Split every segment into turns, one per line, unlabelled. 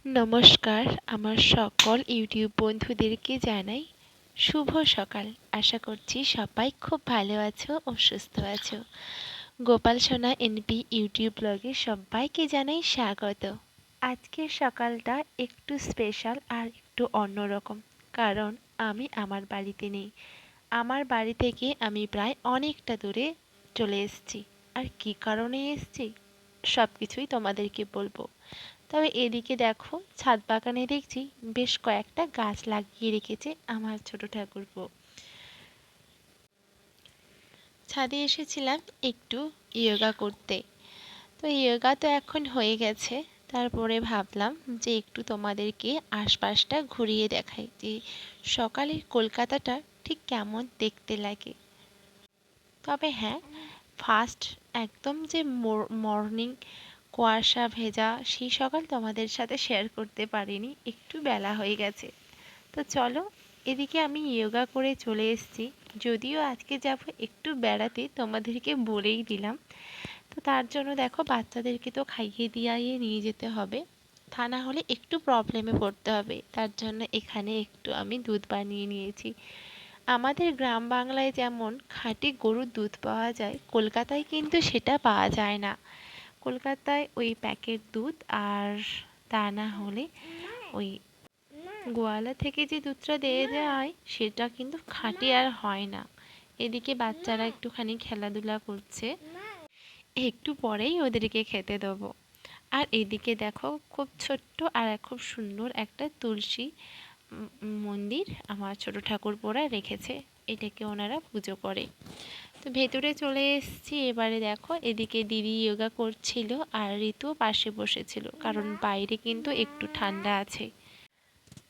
নমস্কার, আমার সকল ইউটিউব বন্ধুদেরকে জানাই শুভ সকাল। আশা করছি সবাই খুব ভালো আছো ও সুস্থ আছো। গোপাল সোনা এনপি ইউটিউব ব্লগে সবাইকে জানাই স্বাগত। আজকের সকালটা একটু স্পেশাল আর একটু অন্যরকম, কারণ আমি আমার বাড়িতে নেই। আমার বাড়ি থেকে আমি প্রায় অনেকটা দূরে চলে এসেছি। আর কী কারণে এসেছি সব কিছুই তোমাদেরকে বলবো। তবে এদিকে দেখো, ছাদ বাগানে দেখছি বেশ কয়েকটা গাছ লাগিয়ে রেখেছে আমার ছোট ঠাকুরপো। ছাদে এসেছিলাম একটু ইয়োগা করতে। তো ইয়োগা তো এখন হয়ে গেছে, তারপরে ভাবলাম যে একটু তোমাদেরকে আশপাশটা ঘুরিয়ে দেখাই যে সকালের কলকাতাটা ঠিক কেমন দেখতে লাগে। তবে হ্যাঁ, ফার্স্ট একদম যে মর্নিং কুয়াশা ভেজা সেই সকাল তোমাদের সাথে শেয়ার করতে পারিনি, একটু বেলা হয়ে গেছে। তো চলো, এদিকে আমি ইয়োগা করে চলে এসেছি। যদিও আজকে যাব একটু বেড়াতে, তোমাদেরকে বলেই দিলাম। তো তার জন্য দেখো, বাচ্চাদেরকে তো খাইয়ে দিয়ে নিয়ে যেতে হবে, তা না হলে একটু প্রবলেমে পড়তে হবে। তার জন্য এখানে একটু আমি দুধ বানিয়ে নিয়েছি। আমাদের গ্রাম বাংলায় যেমন খাঁটি গরুর দুধ পাওয়া যায়, কলকাতায় কিন্তু সেটা পাওয়া যায় না। কলকাতায় ওই প্যাকেট দুধ, আর তা না হলে ওই গোয়ালা থেকে যে দুধটা দিয়ে দেওয়া হয় সেটা কিন্তু খাঁটি আর হয় না। এদিকে বাচ্চারা একটুখানি খেলাধুলা করছে, একটু পরেই ওদেরকে খেতে দেবো। আর এদিকে দেখো, খুব ছোট্ট আর খুব সুন্দর একটা তুলসী মন্দির আমার ছোট ঠাকুরপোরা রেখেছে, এটাকে ওনারা পুজো করে। তো ভেতরে চলে এসেছি। এবারে দেখো, এদিকে দিদি যোগা করছিল আর ঋতুও পাশে বসেছিল, কারণ বাইরে কিন্তু একটু ঠান্ডা আছে।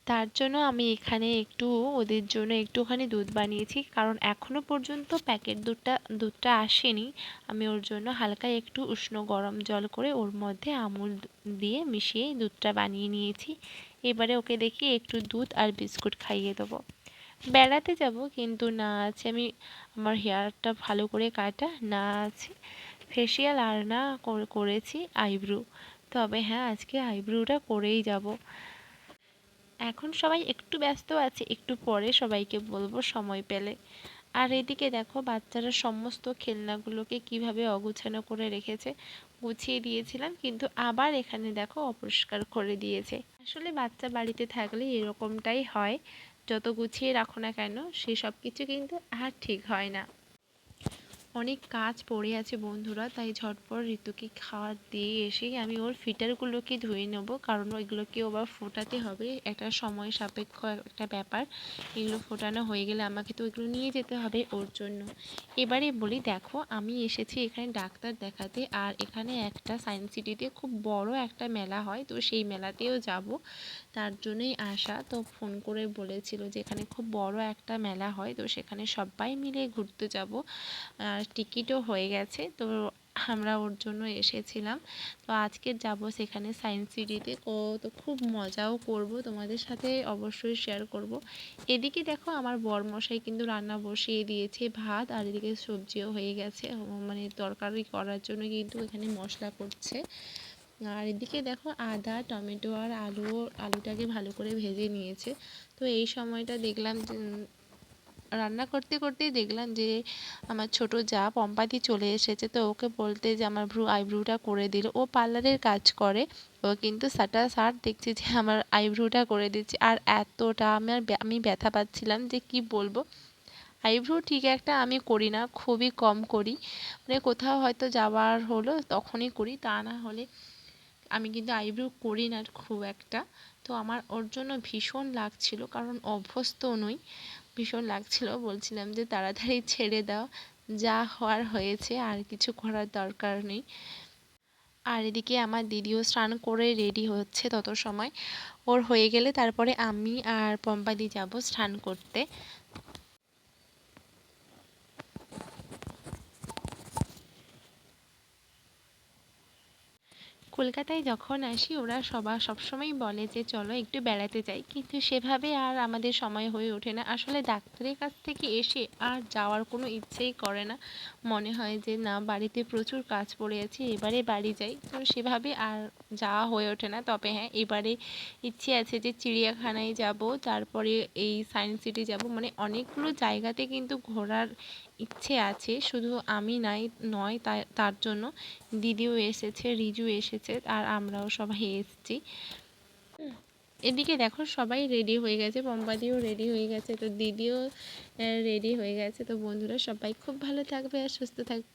তার জন্য আমি এখানে একটু ওদের জন্য একটুখানি দুধ বানিয়েছি, কারণ এখনও পর্যন্ত প্যাকেট দুধটা আসেনি। আমি ওর জন্য হালকা একটু উষ্ণ গরম জল করে ওর মধ্যে আমুল দিয়ে মিশিয়ে দুধটা বানিয়ে নিয়েছি। এবারে ওকে দেখি একটু দুধ আর বিস্কুট খাইয়ে দেবো। বেড়াতে যাব, কিন্তু না আছে আমি আমার হেয়ারটা ভালো করে কাটা, না আছে ফেসিয়াল, আর না করেছি আইব্রু। তবে হ্যাঁ, আজকে আইব্রুটা করেই যাব। এখন সবাই একটু ব্যস্ত আছে, একটু পরে সবাইকে বলবো সময় পেলে। আর এদিকে দেখো, বাচ্চারা সমস্ত খেলনাগুলোকে কিভাবে অগুছানো করে রেখেছে। গুছিয়ে দিয়েছিলাম, কিন্তু আবার এখানে দেখো অপরিষ্কার করে দিয়েছে। আসলে বাচ্চা বাড়িতে থাকলে এরকমটাই হয়, যত গুছিয়ে রাখো না কেন সে সব কিছু কিন্তু আর ঠিক হয় না। অনেক কাজ পড়ে আছে বন্ধুরা, তাই ঝটপট ঋতুকে খাওয়া দিয়ে এসেই আমি ওর ফিটারগুলোকে ধুয়ে নেবো, কারণ ওইগুলোকে আবার ফোটাতে হবে, একটা সময় সাপেক্ষ একটা ব্যাপার। এগুলো ফোটানো হয়ে গেলে আমাকে তো এগুলো নিয়ে যেতে হবে ওর জন্য। এবারে বলি, দেখো আমি এসেছি এখানে ডাক্তার দেখাতে, আর এখানে একটা সায়েন্স সিটিতে খুব বড় একটা মেলা হয়, তো সেই মেলাতেও যাব, তার জন্যই আসা। তো ফোন করে বলেছিল যে এখানে খুব বড় একটা মেলা হয়, তো সেখানে সবাই মিলে ঘুরতে যাব। আর টিকিটও হয়ে গেছে, তো আমরা ওর জন্য এসেছিলাম। তো আজকে যাব সেখানে সায়েন্স সিটিতে, তো খুব মজাও করব, তোমাদের সাথে অবশ্যই শেয়ার করব। এদিকে দেখো, আমার বরমশাই কিন্তু রান্না বসিয়ে দিয়েছে, ভাত, আর এদিকে সবজিও হয়ে গেছে, মানে তরকারি করার জন্য কিন্তু এখানে মশলা করছে। আর এদিকে দেখো, আদা, টমেটো আর আলুটাকে ভালো করে ভেজে নিয়েছে। তো এই সময়টা দেখলাম রান্না করতে করতেই দেখলাম যে আমার ছোট যা পম্পাদি চলে এসেছে। তো ওকে বলতে যে আমার আইব্রুটা করে দিল, ও পার্লারের কাজ করে, ও কিন্তু সাট দেখছি যে আমার আইব্রুটা করে দিচ্ছে। আর এতটা আমি ব্যথা পাচ্ছিলাম যে কি বলবো। আইব্রু ঠিক একটা আমি করি না, খুবই কম করি, মানে কোথাও হয়তো যাওয়ার হলো তখনই করি, তা না হলে আমি কিন্তু আইব্রু করি না খুব একটা। তো আমার ওর জন্য ভীষণ লাগছিল, কারণ অভ্যস্ত নই, ভীষণ লাগছিল। বলছিলাম যে তাড়াতাড়ি ছেড়ে দাও, যা হওয়ার হয়েছে, আর কিছু করার দরকার নেই। আর এদিকে আমার দিদিও স্নান করে রেডি হচ্ছে, তত সময় ওর হয়ে গেলে তারপরে আমি আর পম্পাদি যাব স্নান করতে। কলকাতায় যখন আসি ওরা সবসময় বলে যে চলো একটু বেড়াতে যাই, কিন্তু সেভাবে আর আমাদের সময় হয়ে ওঠে না। আসলে ডাক্তারের কাছ থেকে এসে আর যাওয়ার কোনো ইচ্ছেই করে না, মনে হয় যে না, বাড়িতে প্রচুর কাজ পড়ে আছে, এবারে বাড়ি যাই। তো সেভাবে আর যাওয়া হয়ে ওঠে না। তবে হ্যাঁ, এবারে ইচ্ছে আছে যে চিড়িয়াখানায় যাব, তারপরে এই সায়েন্স সিটি যাব, মানে অনেকগুলো জায়গাতে কিন্তু ঘোরার ইচ্ছে আছে। শুধু আমি নয় তার জন্য দিদিও এসেছে, রিজু এসেছে, আর আমরাও সবাই এসেছি। এদিকে দেখো সবাই রেডি হয়ে গেছে, পম্পাদিও রেডি হয়ে গেছে, তো দিদিও রেডি হয়ে গেছে। তো বন্ধুরা সবাই খুব ভালো থাকবে আর সুস্থ থাকবে।